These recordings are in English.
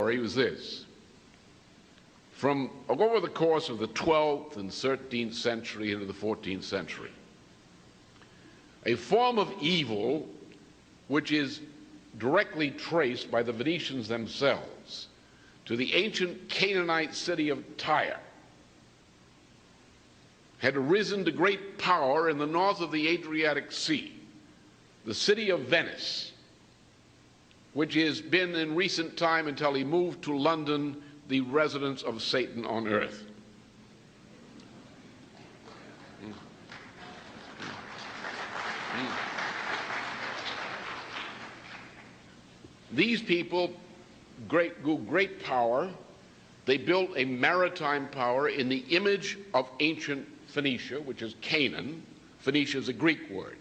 story was this. From over the course of the 12th and 13th century into the 14th century, a form of evil which is directly traced by the Venetians themselves to the ancient Canaanite city of Tyre had arisen to great power in the north of the Adriatic Sea, the city of Venice, which has been in recent time, until he moved to London, the residence of Satan on earth. These people great power. They built a maritime power in the image of ancient Phoenicia, which is Canaan. Phoenicia is a Greek word.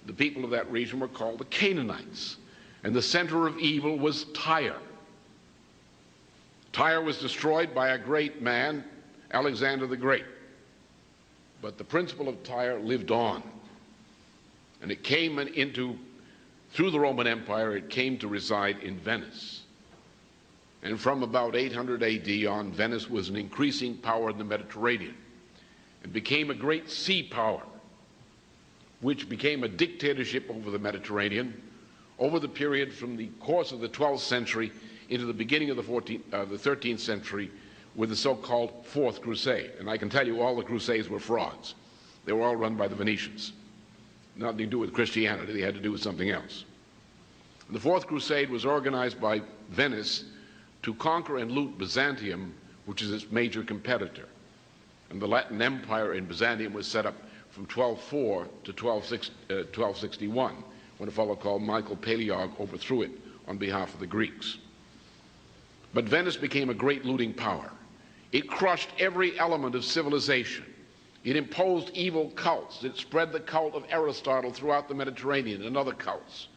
The people of that region were called the Canaanites. And the center of evil was Tyre. Tyre was destroyed by a great man, Alexander the Great. But the principle of Tyre lived on. And it came through the Roman Empire, it came to reside in Venice. And from about 800 AD on, Venice was an increasing power in the Mediterranean and became a great sea power, which became a dictatorship over the Mediterranean over the period from the course of the 12th century into the beginning of the 13th century with the so-called Fourth Crusade. And I can tell you all the Crusades were frauds. They were all run by the Venetians. Nothing to do with Christianity. They had to do with something else. The Fourth Crusade was organized by Venice to conquer and loot Byzantium, which is its major competitor. And the Latin Empire in Byzantium was set up from 1204 to 1261, when a fellow called Michael Palaeologus overthrew it on behalf of the Greeks. But Venice became a great looting power. It crushed every element of civilization. It imposed evil cults. It spread the cult of Aristotle throughout the Mediterranean and other cults.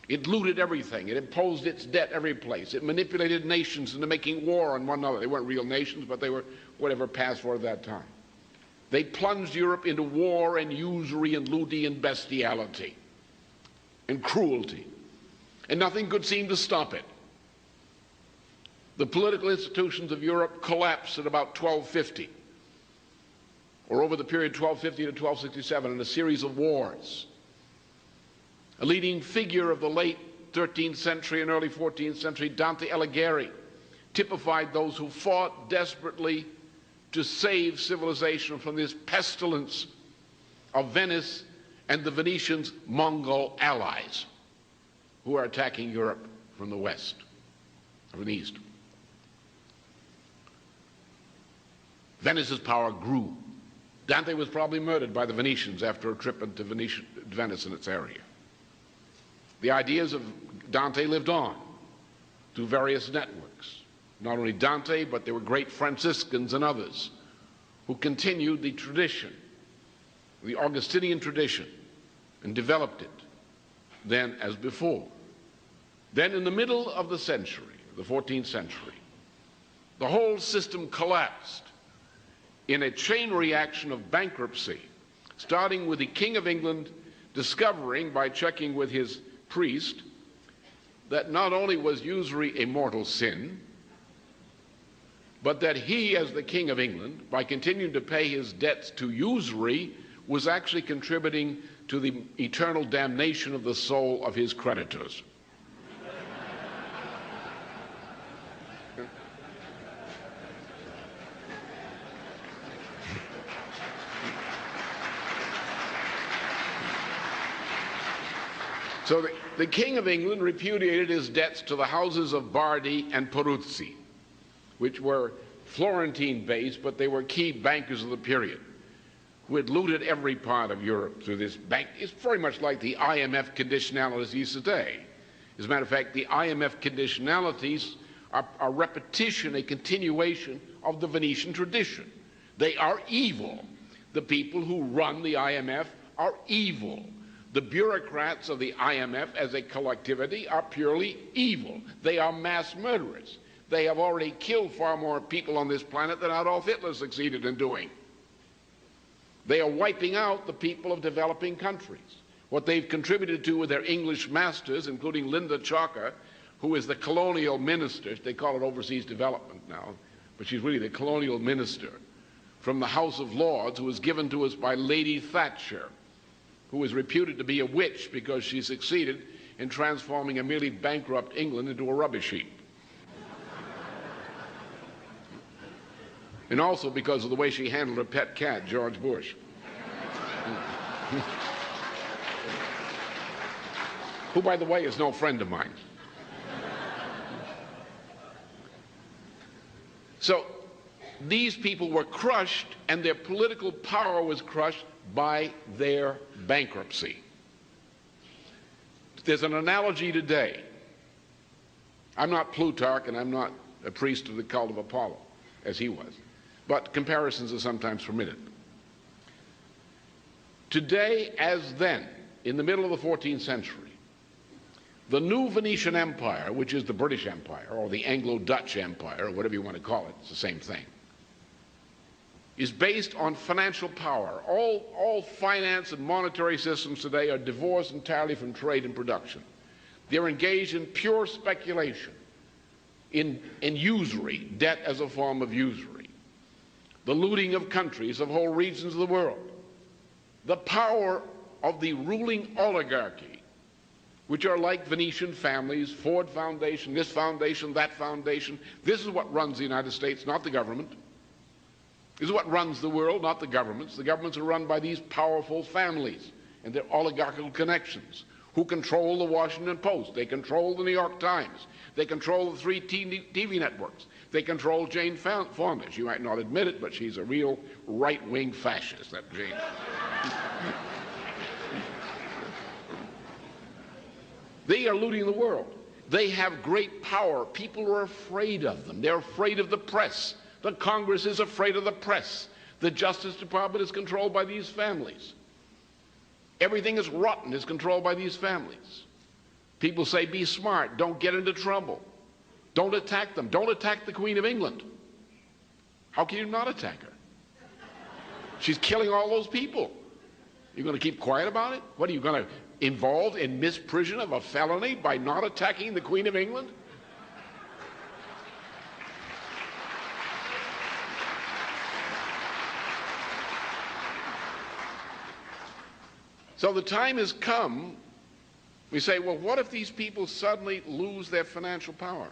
It looted everything. It imposed its debt every place. It manipulated nations into making war on one another. They weren't real nations, but they were whatever passed for at that time. They plunged Europe into war and usury and looting and bestiality and cruelty. And nothing could seem to stop it. The political institutions of Europe collapsed at about 1250, or over the period 1250 to 1267, in a series of wars. A leading figure of the late 13th century and early 14th century, Dante Alighieri, typified those who fought desperately to save civilization from this pestilence of Venice and the Venetians' Mongol allies, who are attacking Europe from the west, from the east. Venice's power grew. Dante was probably murdered by the Venetians after a trip into Venice and its area. The ideas of Dante lived on through various networks. Not only Dante, but there were great Franciscans and others who continued the tradition, the Augustinian tradition, and developed it then as before. Then in the middle of the century, the 14th century, the whole system collapsed in a chain reaction of bankruptcy, starting with the King of England discovering, by checking with his priest, that not only was usury a mortal sin, but that he, as the King of England, by continuing to pay his debts to usury, was actually contributing to the eternal damnation of the soul of his creditors. So the King of England repudiated his debts to the houses of Bardi and Peruzzi, which were Florentine-based, but they were key bankers of the period, who had looted every part of Europe through this bank. It's very much like the IMF conditionalities today. As a matter of fact, the IMF conditionalities are a repetition, a continuation of the Venetian tradition. They are evil. The people who run the IMF are evil. The bureaucrats of the IMF as a collectivity are purely evil. They are mass murderers. They have already killed far more people on this planet than Adolf Hitler succeeded in doing. They are wiping out the people of developing countries. What they've contributed to with their English masters, including Linda Chalker, who is the colonial minister. They call it overseas development now, but she's really the colonial minister from the House of Lords, who was given to us by Lady Thatcher, who is reputed to be a witch because she succeeded in transforming a merely bankrupt England into a rubbish heap. And also because of the way she handled her pet cat, George Bush. Who, by the way, is no friend of mine. So these people were crushed, and their political power was crushed by their bankruptcy. There's an analogy today. I'm not Plutarch, and I'm not a priest of the cult of Apollo, as he was, but comparisons are sometimes permitted. Today, as then, in the middle of the 14th century, the new Venetian Empire, which is the British Empire, or the Anglo-Dutch Empire, or whatever you want to call it, it's the same thing, is based on financial power. All finance and monetary systems today are divorced entirely from trade and production. They're engaged in pure speculation, in usury, debt as a form of usury, the looting of countries, of whole regions of the world, the power of the ruling oligarchy, which are like Venetian families, Ford Foundation, this foundation, that foundation. This is what runs the United States, not the government. This is what runs the world, not the governments. The governments are run by these powerful families and their oligarchical connections, who control the Washington Post. They control the New York Times. They control the 3 TV networks. They control Jane Fonda. She might not admit it, but she's a real right-wing fascist, that Jane. They are looting the world. They have great power. People are afraid of them. They're afraid of the press. The Congress is afraid of the press. The Justice Department is controlled by these families. Everything is rotten is controlled by these families. People say, be smart. Don't get into trouble. Don't attack them. Don't attack the Queen of England. How can you not attack her? She's killing all those people. You're going to keep quiet about it? What, are you going to involve in misprision of a felony by not attacking the Queen of England? So the time has come, we say, well, what if these people suddenly lose their financial power?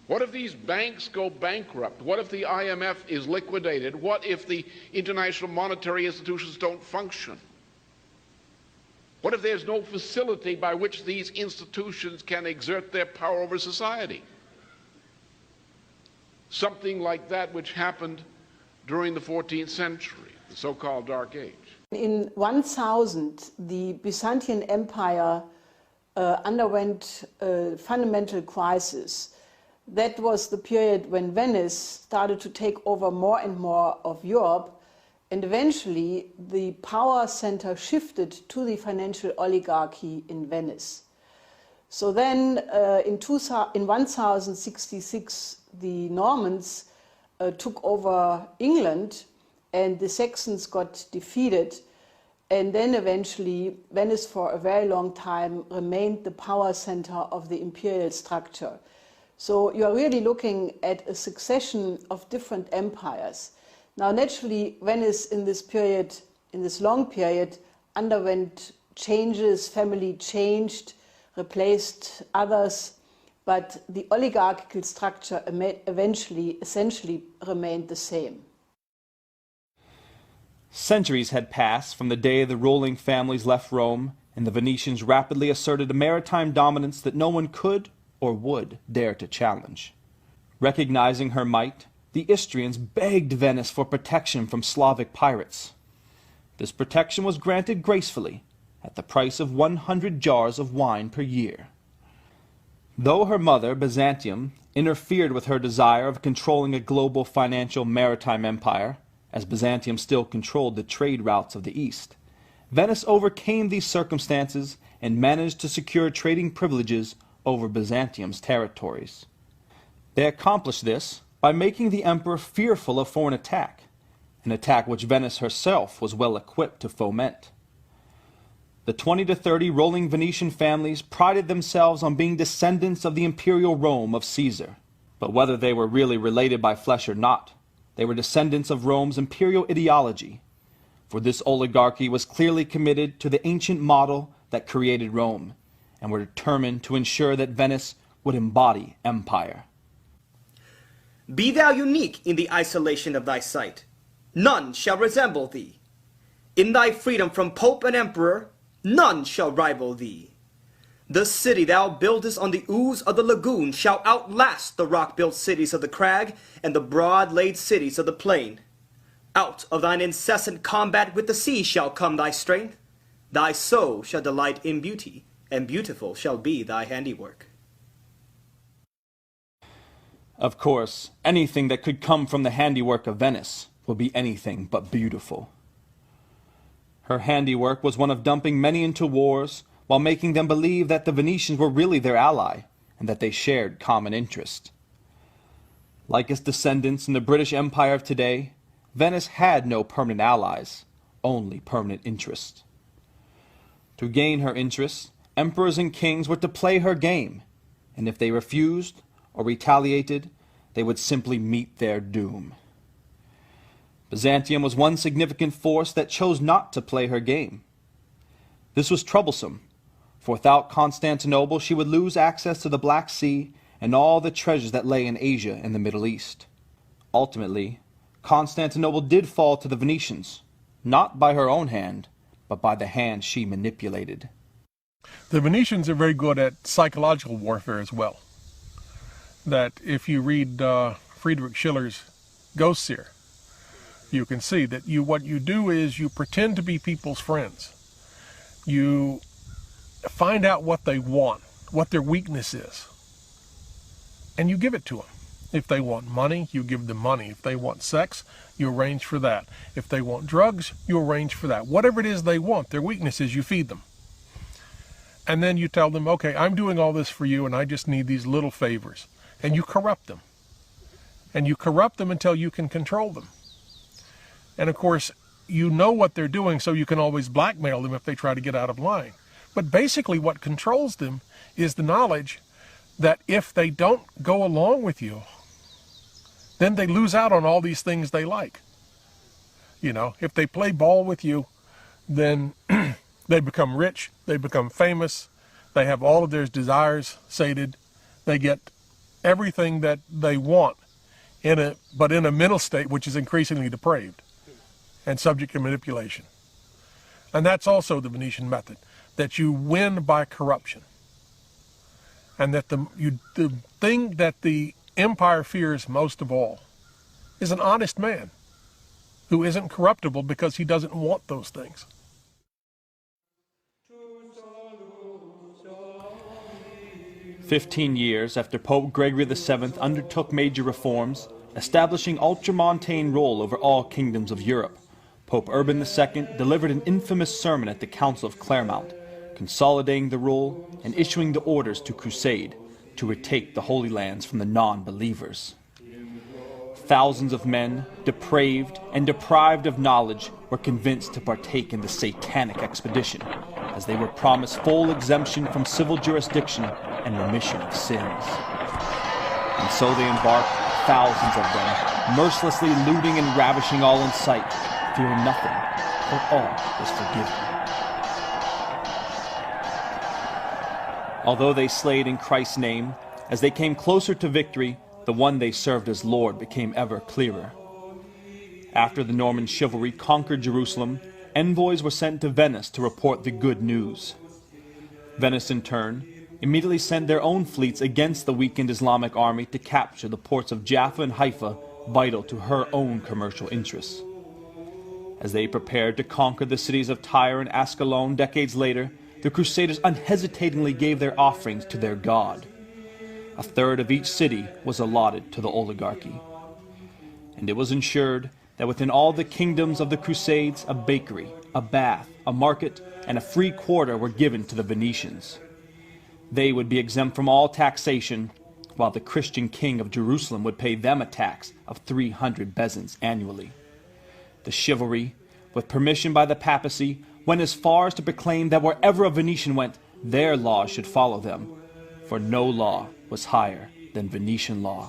What if these banks go bankrupt? What if the IMF is liquidated? What if the international monetary institutions don't function? What if there's no facility by which these institutions can exert their power over society? Something like that which happened during the 14th century, the so-called Dark Age. In 1000, the Byzantine Empire underwent a fundamental crisis. That was the period when Venice started to take over more and more of Europe, and eventually the power center shifted to the financial oligarchy in Venice. So then in 1066, the Normans took over England, and the Saxons got defeated, and then eventually Venice for a very long time remained the power center of the imperial structure. So you are really looking at a succession of different empires. Now naturally Venice in this period, in this long period, underwent changes, family changed, replaced others, but the oligarchical structure essentially remained the same. Centuries had passed from the day the ruling families left Rome, and the Venetians rapidly asserted a maritime dominance that no one could or would dare to challenge. Recognizing her might, the Istrians begged Venice for protection from Slavic pirates. This protection was granted gracefully, at the price of 100 jars of wine per year. Though her mother, Byzantium, interfered with her desire of controlling a global financial maritime empire, as Byzantium still controlled the trade routes of the East, Venice overcame these circumstances and managed to secure trading privileges over Byzantium's territories. They accomplished this by making the emperor fearful of foreign attack, an attack which Venice herself was well equipped to foment. The 20 to 30 rolling Venetian families prided themselves on being descendants of the imperial Rome of Caesar. But whether they were really related by flesh or not, they were descendants of Rome's imperial ideology, for this oligarchy was clearly committed to the ancient model that created Rome, and were determined to ensure that Venice would embody empire. Be thou unique in the isolation of thy sight. None shall resemble thee. In thy freedom from pope and emperor, none shall rival thee. The city thou buildest on the ooze of the lagoon shall outlast the rock-built cities of the crag and the broad-laid cities of the plain. Out of thine incessant combat with the sea shall come thy strength. Thy soul shall delight in beauty, and beautiful shall be thy handiwork. Of course, anything that could come from the handiwork of Venice would be anything but beautiful. Her handiwork was one of dumping many into wars, while making them believe that the Venetians were really their ally, and that they shared common interest. Like its descendants in the British Empire of today, Venice had no permanent allies, only permanent interests. To gain her interests, emperors and kings were to play her game, and if they refused or retaliated, they would simply meet their doom. Byzantium was one significant force that chose not to play her game. This was troublesome, for without Constantinople she would lose access to the Black Sea and all the treasures that lay in Asia and the Middle East. Ultimately, Constantinople did fall to the Venetians, not by her own hand, but by the hand she manipulated. The Venetians are very good at psychological warfare as well. That if you read Friedrich Schiller's Ghost Seer, you can see that what you do is you pretend to be people's friends. You find out what they want, what their weakness is, and you give it to them. If they want money, you give them money. If they want sex, you arrange for that. If they want drugs, you arrange for that. Whatever it is they want, their weakness is, you feed them. And then you tell them, okay, I'm doing all this for you and I just need these little favors. And you corrupt them. And you corrupt them until you can control them. And of course, you know what they're doing, so you can always blackmail them if they try to get out of line. But basically what controls them is the knowledge that if they don't go along with you, then they lose out on all these things they like. You know, if they play ball with you, then they become rich, they become famous, they have all of their desires sated, they get everything that they want, but in a mental state which is increasingly depraved and subject to manipulation. And that's also the Venetian method, that you win by corruption. And that the thing that the empire fears most of all is an honest man who isn't corruptible because he doesn't want those things. "15 years after Pope Gregory VII undertook major reforms, establishing ultramontane rule over all kingdoms of Europe, Pope Urban II delivered an infamous sermon at the Council of Clermont, consolidating the rule and issuing the orders to crusade, to retake the Holy Lands from the non-believers. Thousands of men, depraved and deprived of knowledge, were convinced to partake in the satanic expedition, as they were promised full exemption from civil jurisdiction and remission of sins. And so they embarked, thousands of them, mercilessly looting and ravishing all in sight, fearing nothing, for all was forgiven. Although they slayed in Christ's name, as they came closer to victory, the one they served as Lord became ever clearer. After the Norman chivalry conquered Jerusalem, envoys were sent to Venice to report the good news. Venice, in turn, immediately sent their own fleets against the weakened Islamic army to capture the ports of Jaffa and Haifa, vital to her own commercial interests. As they prepared to conquer the cities of Tyre and Ascalon decades later, the Crusaders unhesitatingly gave their offerings to their god. A third of each city was allotted to the oligarchy. And it was ensured that within all the kingdoms of the Crusades, a bakery, a bath, a market, and a free quarter were given to the Venetians. They would be exempt from all taxation, while the Christian king of Jerusalem would pay them a tax of 300 bezants annually. The chivalry, with permission by the papacy, went as far as to proclaim that wherever a Venetian went, their laws should follow them, for no law was higher than Venetian law.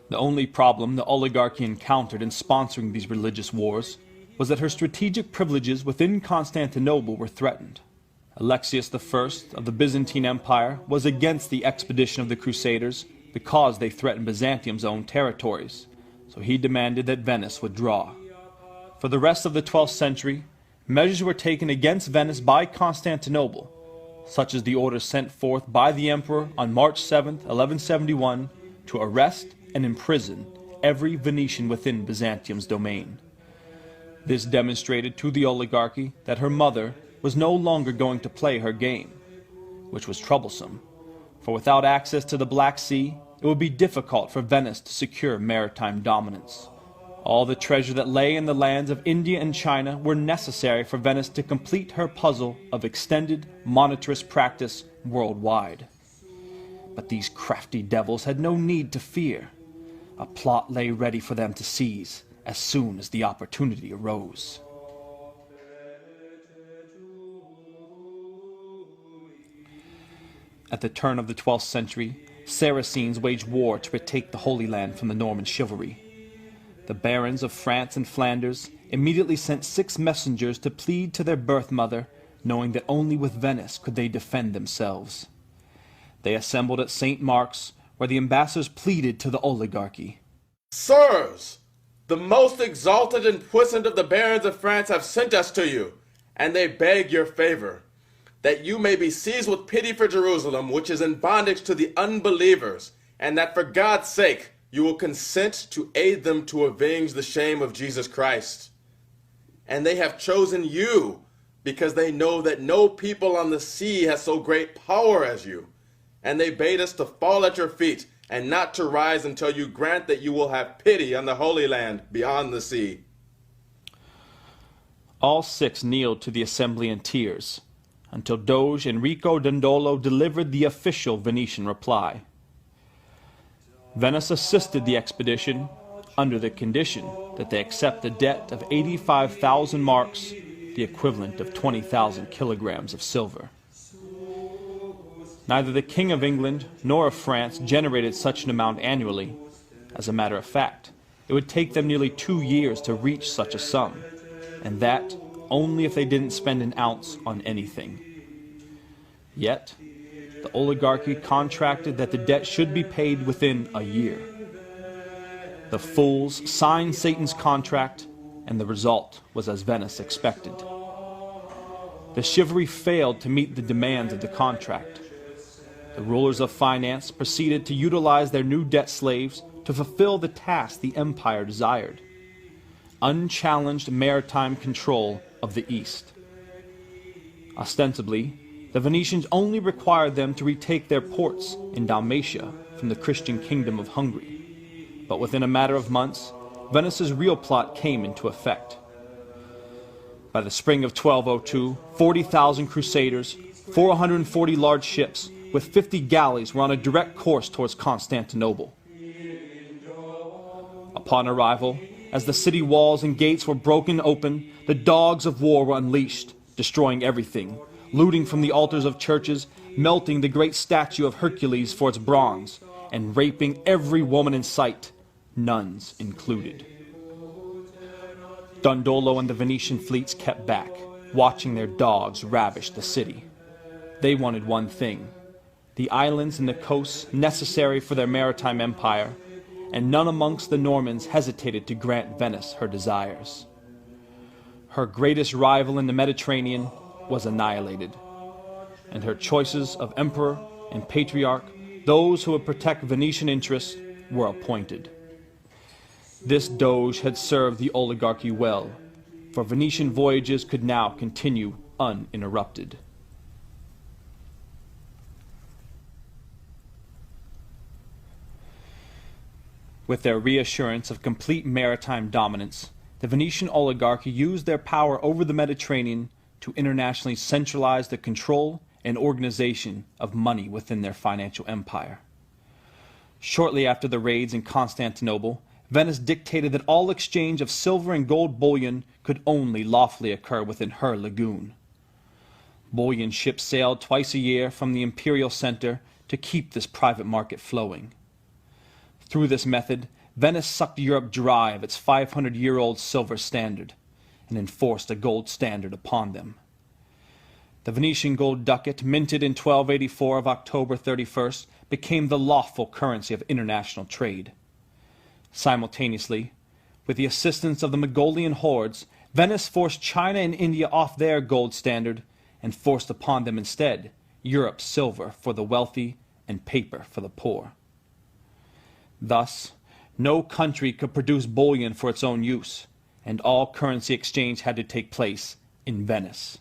The only problem the oligarchy encountered in sponsoring these religious wars was that her strategic privileges within Constantinople were threatened. Alexius I of the Byzantine Empire was against the expedition of the Crusaders because they threatened Byzantium's own territories, so he demanded that Venice withdraw. For the rest of the 12th century, measures were taken against Venice by Constantinople, such as the order sent forth by the emperor on March 7, 1171, to arrest and imprison every Venetian within Byzantium's domain. This demonstrated to the oligarchy that her mother was no longer going to play her game, which was troublesome, for without access to the Black Sea, it would be difficult for Venice to secure maritime dominance. All the treasure that lay in the lands of India and China were necessary for Venice to complete her puzzle of extended monetarist practice worldwide. But these crafty devils had no need to fear. A plot lay ready for them to seize as soon as the opportunity arose. At the turn of the 12th century, Saracens waged war to retake the Holy Land from the Norman chivalry. The barons of France and Flanders immediately sent 6 messengers to plead to their birth mother, knowing that only with Venice could they defend themselves. They assembled at St. Mark's, where the ambassadors pleaded to the oligarchy. Sirs, the most exalted and puissant of the barons of France have sent us to you, and they beg your favor, that you may be seized with pity for Jerusalem, which is in bondage to the unbelievers, and that for God's sake you will consent to aid them to avenge the shame of Jesus Christ. And they have chosen you, because they know that no people on the sea has so great power as you. And they bade us to fall at your feet, and not to rise until you grant that you will have pity on the Holy Land beyond the sea. All 6 kneeled to the assembly in tears, until Doge Enrico Dandolo delivered the official Venetian reply. Venice assisted the expedition under the condition that they accept a debt of 85,000 marks, the equivalent of 20,000 kilograms of silver. Neither the King of England nor of France generated such an amount annually. As a matter of fact, it would take them nearly 2 years to reach such a sum, and that only if they didn't spend an ounce on anything. Yet, the oligarchy contracted that the debt should be paid within a year. The fools signed Satan's contract, and the result was as Venice expected. The chivalry failed to meet the demands of the contract. The rulers of finance proceeded to utilize their new debt slaves to fulfill the task the empire desired: unchallenged maritime control of the East. Ostensibly, the Venetians only required them to retake their ports in Dalmatia from the Christian kingdom of Hungary. But within a matter of months, Venice's real plot came into effect. By the spring of 1202, 40,000 crusaders, 440 large ships, with 50 galleys were on a direct course towards Constantinople. Upon arrival, as the city walls and gates were broken open, the dogs of war were unleashed, destroying everything, looting from the altars of churches, melting the great statue of Hercules for its bronze, and raping every woman in sight, nuns included. Dandolo and the Venetian fleets kept back, watching their dogs ravish the city. They wanted one thing: the islands and the coasts necessary for their maritime empire, and none amongst the Normans hesitated to grant Venice her desires. Her greatest rival in the Mediterranean was annihilated, and her choices of emperor and patriarch, those who would protect Venetian interests, were appointed. This doge had served the oligarchy well, for Venetian voyages could now continue uninterrupted. With their reassurance of complete maritime dominance, the Venetian oligarchy used their power over the Mediterranean to internationally centralize the control and organization of money within their financial empire. Shortly after the raids in Constantinople, Venice dictated that all exchange of silver and gold bullion could only lawfully occur within her lagoon. Bullion ships sailed twice a year from the imperial center to keep this private market flowing. Through this method, Venice sucked Europe dry of its 500-year-old silver standard and enforced a gold standard upon them. The Venetian gold ducat, minted in 1284 of October 31st, became the lawful currency of international trade. Simultaneously, with the assistance of the Mongolian hordes, Venice forced China and India off their gold standard and forced upon them instead Europe's silver for the wealthy and paper for the poor. Thus, no country could produce bullion for its own use, and all currency exchange had to take place in Venice.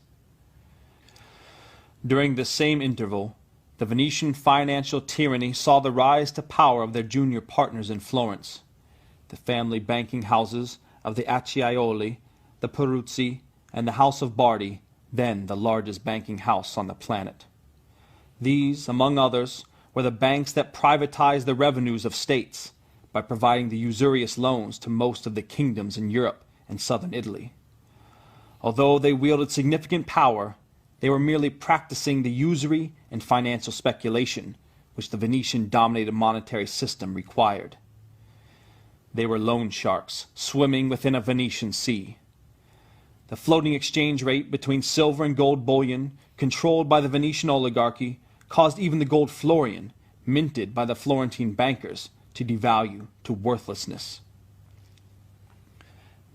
During this same interval, the Venetian financial tyranny saw the rise to power of their junior partners in Florence, the family banking houses of the Acciaioli, the Peruzzi, and the House of Bardi, then the largest banking house on the planet. These, among others, were the banks that privatized the revenues of states by providing the usurious loans to most of the kingdoms in Europe and southern Italy. Although they wielded significant power, they were merely practicing the usury and financial speculation which the Venetian-dominated monetary system required. They were loan sharks swimming within a Venetian sea. The floating exchange rate between silver and gold bullion, controlled by the Venetian oligarchy, caused even the gold florian, minted by the Florentine bankers, to devalue to worthlessness.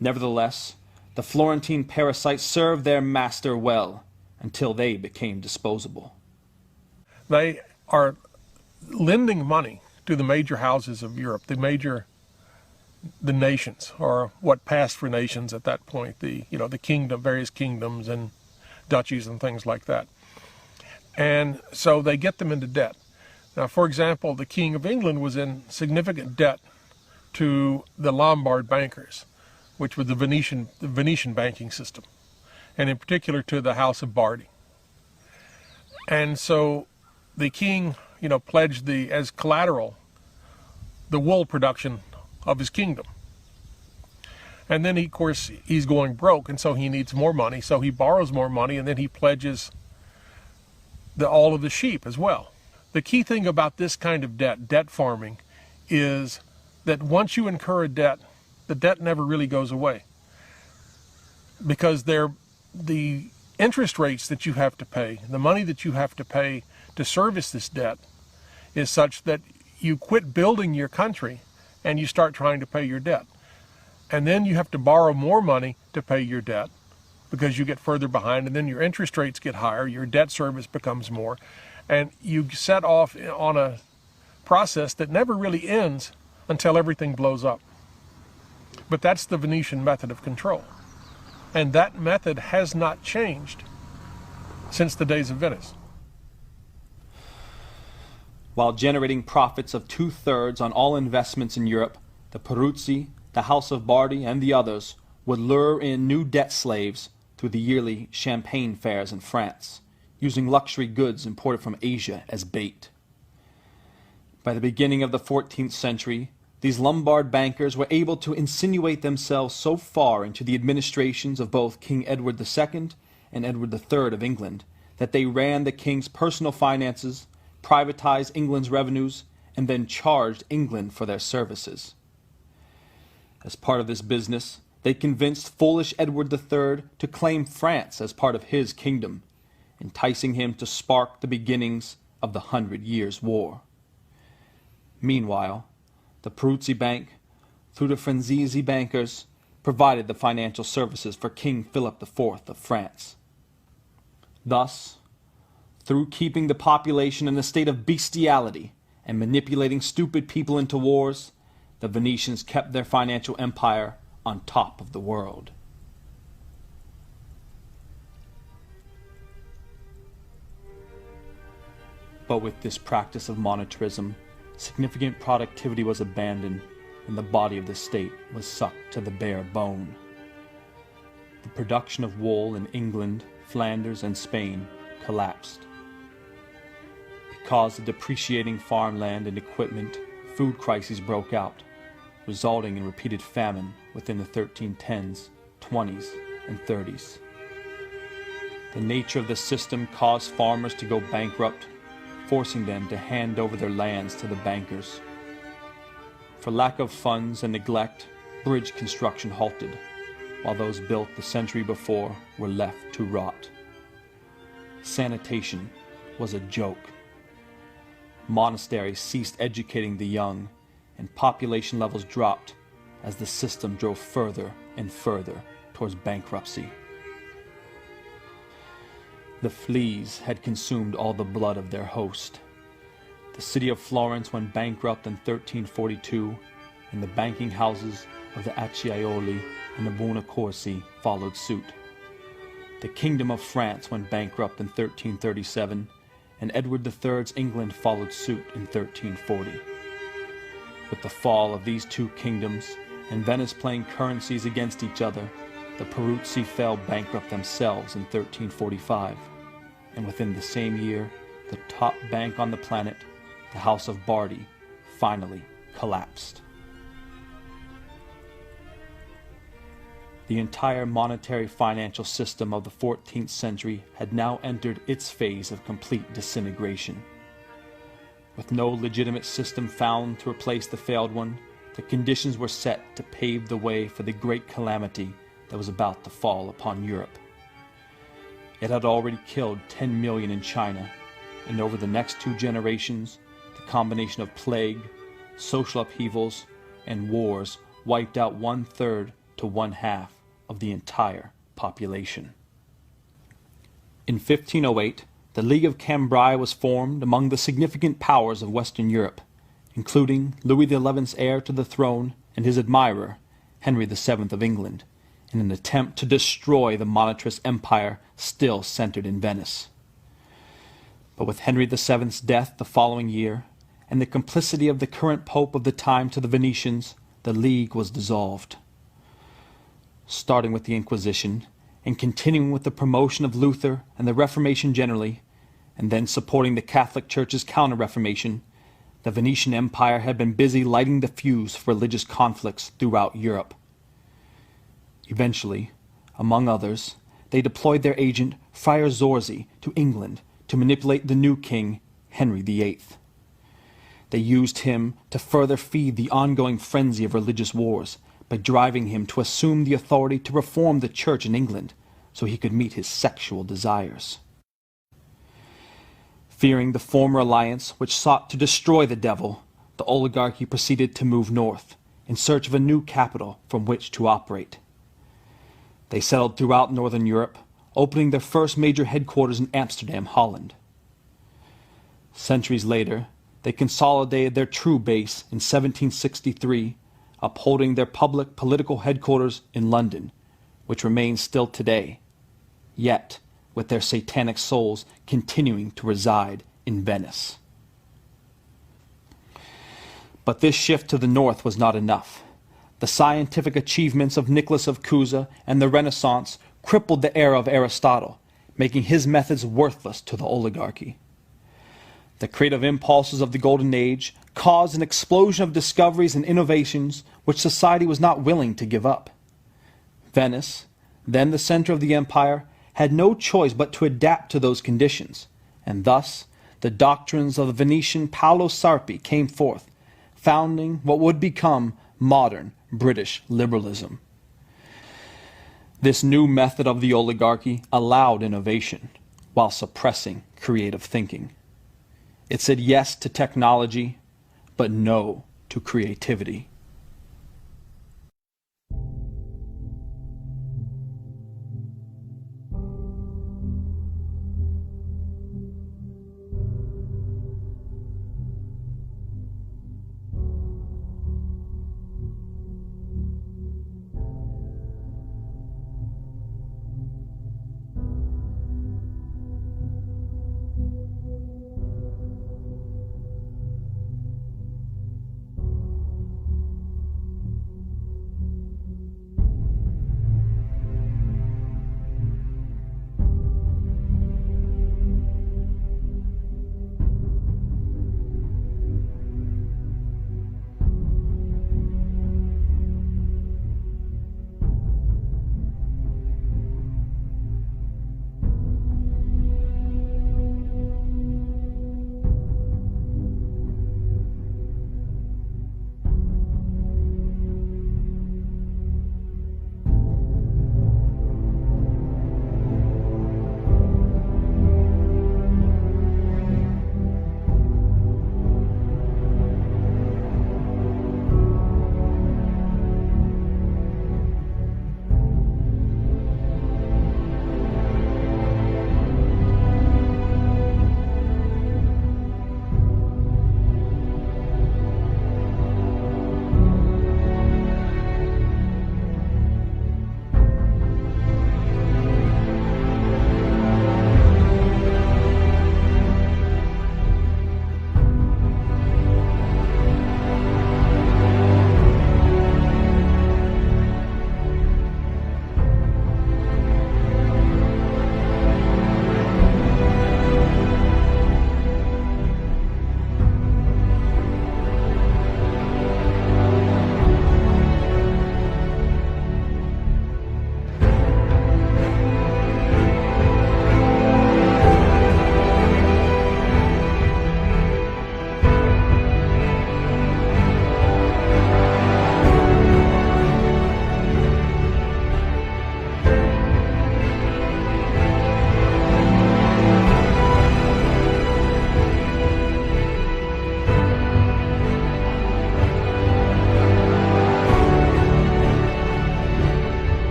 Nevertheless, the Florentine parasites served their master well until they became disposable. They are lending money to the major houses of Europe, the nations, or what passed for nations at that point, the kingdom, various kingdoms and duchies and things like that. And so they get them into debt. Now, for example, the King of England was in significant debt to the Lombard bankers, which was the Venetian banking system, and in particular to the House of Bardi. And so the king, pledged as collateral the wool production of his kingdom. And then, of course, he's going broke, and so he needs more money, so he borrows more money, and then he pledges all of the sheep as well. The key thing about this kind of debt farming, is that once you incur a debt, the debt never really goes away. Because the interest rates that you have to pay, the money that you have to pay to service this debt, is such that you quit building your country and you start trying to pay your debt. And then you have to borrow more money to pay your debt because you get further behind, and then your interest rates get higher, your debt service becomes more, and you set off on a process that never really ends until everything blows up. But that's the Venetian method of control. And that method has not changed since the days of Venice. While generating profits of 2/3 on all investments in Europe, the Peruzzi, the House of Bardi, and the others would lure in new debt slaves through the yearly champagne fairs in France, using luxury goods imported from Asia as bait. By the beginning of the 14th century, these Lombard bankers were able to insinuate themselves so far into the administrations of both King Edward II and Edward III of England that they ran the king's personal finances, privatized England's revenues, and then charged England for their services. As part of this business, they convinced foolish Edward III to claim France as part of his kingdom, enticing him to spark the beginnings of the 100 Years' War. Meanwhile, the Peruzzi Bank, through the Franzesi bankers, provided the financial services for King Philip IV of France. Thus, through keeping the population in a state of bestiality and manipulating stupid people into wars, the Venetians kept their financial empire on top of the world. But with this practice of monetarism, significant productivity was abandoned and the body of the state was sucked to the bare bone. The production of wool in England, Flanders, and Spain collapsed. Because of depreciating farmland and equipment, food crises broke out, resulting in repeated famine within the 1310s, 20s, and 30s. The nature of the system caused farmers to go bankrupt, forcing them to hand over their lands to the bankers. For lack of funds and neglect, bridge construction halted, while those built the century before were left to rot. Sanitation was a joke. Monasteries ceased educating the young, and population levels dropped as the system drove further and further towards bankruptcy. The fleas had consumed all the blood of their host. The city of Florence went bankrupt in 1342, and the banking houses of the Acciaioli and the Buonaccorsi followed suit. The Kingdom of France went bankrupt in 1337, and Edward III's England followed suit in 1340. With the fall of these two kingdoms, and Venice playing currencies against each other, the Peruzzi fell bankrupt themselves in 1345, and within the same year, the top bank on the planet, the House of Bardi, finally collapsed. The entire monetary financial system of the 14th century had now entered its phase of complete disintegration. With no legitimate system found to replace the failed one, the conditions were set to pave the way for the great calamity that was about to fall upon Europe. It had already killed 10 million in China, and over the next 2 generations, the combination of plague, social upheavals, and wars wiped out 1/3 to 1/2 of the entire population. In 1508, the League of Cambrai was formed among the significant powers of Western Europe, including Louis XI's heir to the throne and his admirer, Henry VII of England, in an attempt to destroy the monetarist empire still centered in Venice. But with Henry VII's death the following year, and the complicity of the current pope of the time to the Venetians, the League was dissolved. Starting with the Inquisition, and continuing with the promotion of Luther and the Reformation generally, and then supporting the Catholic Church's counter-Reformation, the Venetian Empire had been busy lighting the fuse for religious conflicts throughout Europe. Eventually, among others, they deployed their agent Friar Zorzi to England to manipulate the new king, Henry VIII. They used him to further feed the ongoing frenzy of religious wars by driving him to assume the authority to reform the church in England so he could meet his sexual desires. Fearing the former alliance which sought to destroy the devil, the oligarchy proceeded to move north in search of a new capital from which to operate. They settled throughout northern Europe, opening their first major headquarters in Amsterdam, Holland. Centuries later, they consolidated their true base in 1763, upholding their public political headquarters in London, which remains still today, yet with their satanic souls continuing to reside in Venice. But this shift to the north was not enough. The scientific achievements of Nicholas of Cusa and the Renaissance crippled the era of Aristotle, making his methods worthless to the oligarchy. The creative impulses of the Golden Age caused an explosion of discoveries and innovations which society was not willing to give up. Venice, then the center of the empire, had no choice but to adapt to those conditions, and thus the doctrines of the Venetian Paolo Sarpi came forth, founding what would become modern British liberalism. This new method of the oligarchy allowed innovation while suppressing creative thinking. It said yes to technology, but no to creativity.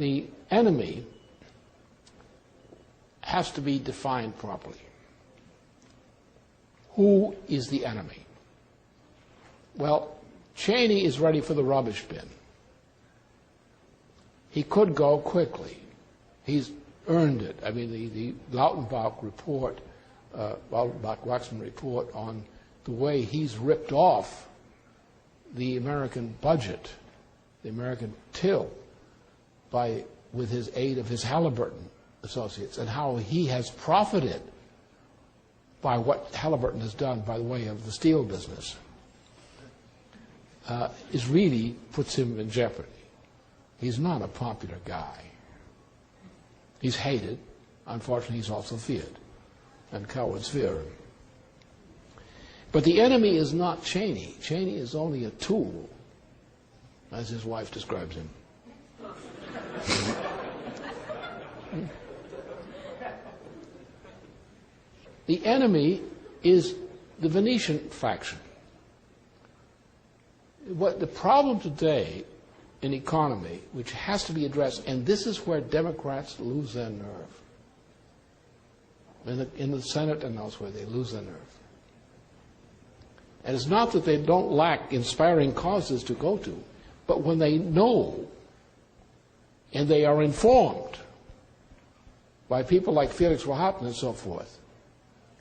the enemy has to be defined properly. Who is the enemy? Well, Cheney is ready for the rubbish bin. He could go quickly. He's earned it. I mean, the Lautenbach report, Lautenbach-Waxman report on the way he's ripped off the American budget, the American till, with his aid of his Halliburton associates, and how he has profited by what Halliburton has done by the way of the steel business, is really puts him in jeopardy. He's not a popular guy. He's hated. Unfortunately, he's also feared, and cowards fear him. But the enemy is not Cheney. Cheney is only a tool, as his wife describes him. The enemy is the Venetian faction. What the problem today in economy, which has to be addressed, and this is where Democrats lose their nerve. In the Senate and elsewhere, they lose their nerve. And it's not that they don't lack inspiring causes to go to, but when they know and they are informed by people like Felix Wahatan and so forth,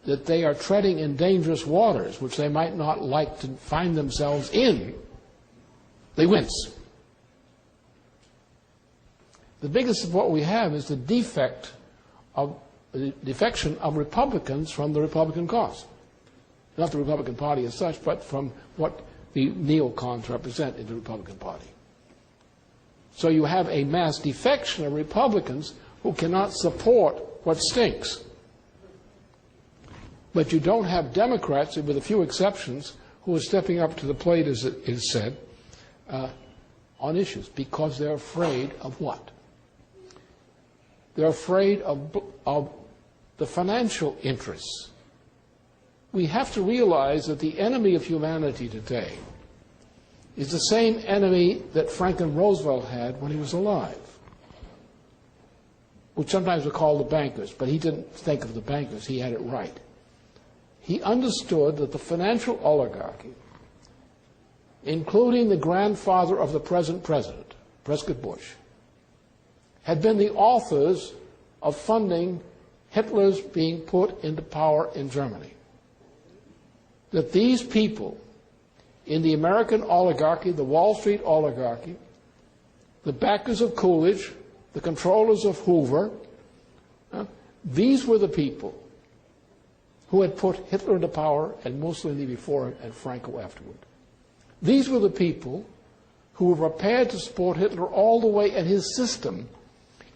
that they are treading in dangerous waters, which they might not like to find themselves in, they wince. The biggest of what we have is the defection of Republicans from the Republican cause. Not the Republican Party as such, but from what the neocons represent in the Republican Party. So you have a mass defection of Republicans who cannot support what stinks. But you don't have Democrats, with a few exceptions, who are stepping up to the plate, as it is said, on issues, because they're afraid of what? They're afraid of the financial interests. We have to realize that the enemy of humanity today is the same enemy that Franklin Roosevelt had when he was alive, which sometimes we call the bankers, but he didn't think of the bankers, he had it right. He understood that the financial oligarchy, including the grandfather of the present president, Prescott Bush, had been the authors of funding Hitler's being put into power in Germany. That these people in the American oligarchy, the Wall Street oligarchy, the backers of Coolidge, the controllers of Hoover, these were the people who had put Hitler into power and Mussolini before him and Franco afterward. These were the people who were prepared to support Hitler all the way and his system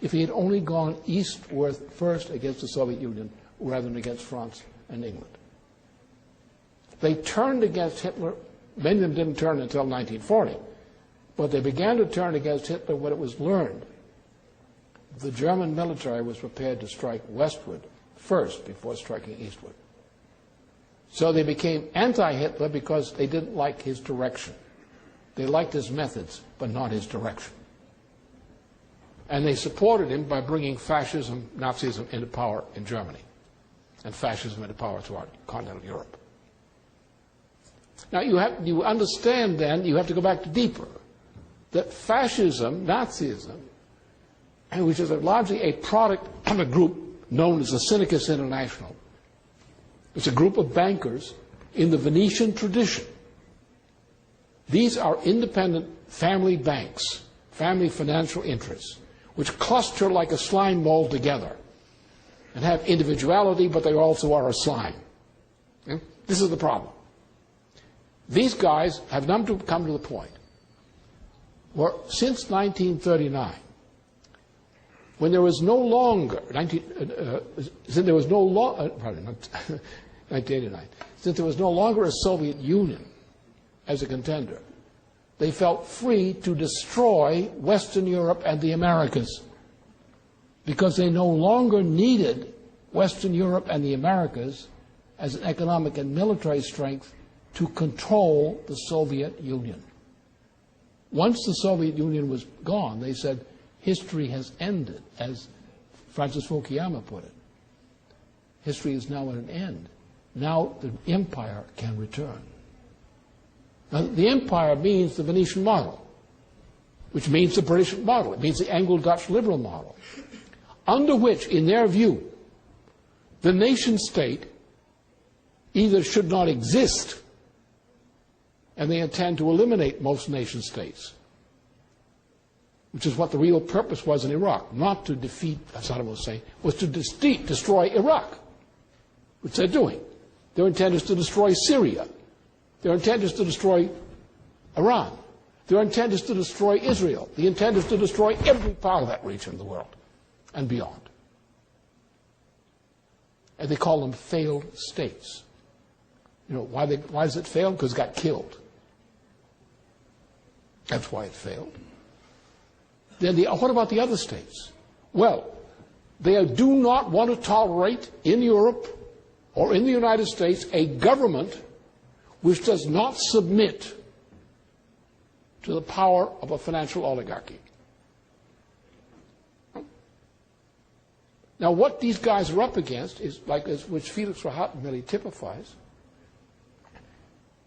if he had only gone eastward first against the Soviet Union rather than against France and England. They turned against Hitler. Many of them didn't turn until 1940, but they began to turn against Hitler when it was learned the German military was prepared to strike westward first before striking eastward. So they became anti-Hitler because they didn't like his direction. They liked his methods, but not his direction. And they supported him by bringing fascism, Nazism into power in Germany, and fascism into power throughout continental Europe. Now you understand then, you have to go back to deeper, that fascism, Nazism, which is largely a product of a group known as the Syndicus International. It's a group of bankers in the Venetian tradition. These are independent family banks, family financial interests, which cluster like a slime mold together and have individuality, but they also are a slime. Okay? This is the problem. These guys have come to the point where since 1939, when there was no longer, 1989, since there was no longer a Soviet Union as a contender, they felt free to destroy Western Europe and the Americas because they no longer needed Western Europe and the Americas as an economic and military strength to control the Soviet Union. Once the Soviet Union was gone, they said, history has ended, as Francis Fukuyama put it. History is now at an end. Now the empire can return. Now, the empire means the Venetian model, which means the British model. It means the Anglo-Dutch liberal model, under which, in their view, the nation state either should not exist, and they intend to eliminate most nation states, which is what the real purpose was in Iraq, not to defeat Saddam Hussein, was to destroy Iraq, which they're doing. Their intent is to destroy Syria. Their intent is to destroy Iran. Their intent is to destroy Israel. The intent is to destroy every part of that region of the world and beyond. And they call them failed states. You know, why does it fail? Because it got killed. That's why it failed. Then what about the other states? Well, they do not want to tolerate in Europe or in the United States a government which does not submit to the power of a financial oligarchy. Now, what these guys are up against is, which Felix Rahat really typifies,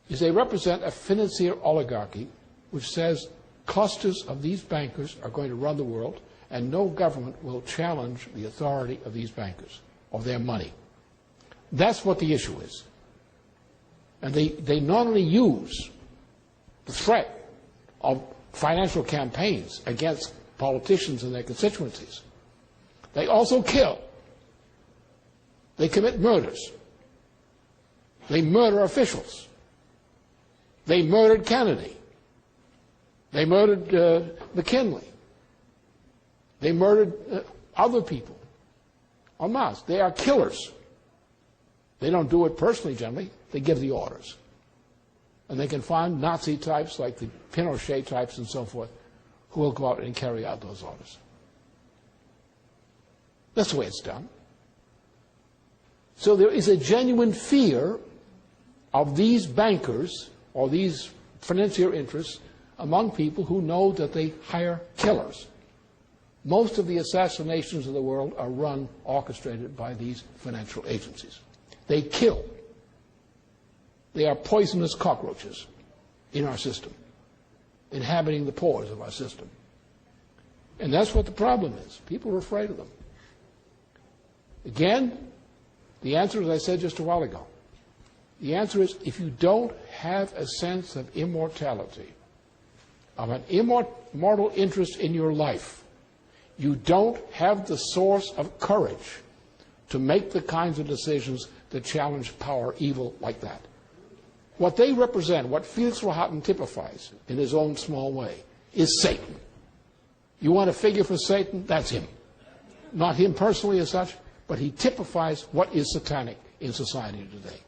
is they represent a financier oligarchy which says clusters of these bankers are going to run the world and no government will challenge the authority of these bankers, of their money. That's what the issue is. And they not only use the threat of financial campaigns against politicians and their constituencies, they also kill. They commit murders. They murder officials. They murdered Kennedy. They murdered McKinley. They murdered other people en masse. They are killers. They don't do it personally, generally. They give the orders. And they can find Nazi types like the Pinochet types and so forth who will go out and carry out those orders. That's the way it's done. So there is a genuine fear of these bankers or these financier interests among people who know that they hire killers. Most of the assassinations of the world are run, orchestrated by these financial agencies. They kill. They are poisonous cockroaches in our system, inhabiting the pores of our system. And that's what the problem is. People are afraid of them. Again, the answer, as I said just a while ago, the answer is if you don't have a sense of immortality, of an immortal interest in your life, you don't have the source of courage to make the kinds of decisions that challenge power, evil like that. What they represent, what Felix Rohatyn typifies in his own small way, is Satan. You want a figure for Satan? That's him. Not him personally as such, but he typifies what is satanic in society today.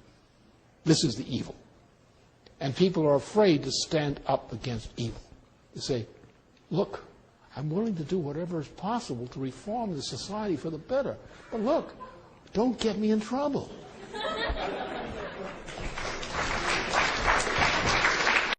This is the evil. And people are afraid to stand up against evil. They say, look, I'm willing to do whatever is possible to reform the society for the better. But look, don't get me in trouble.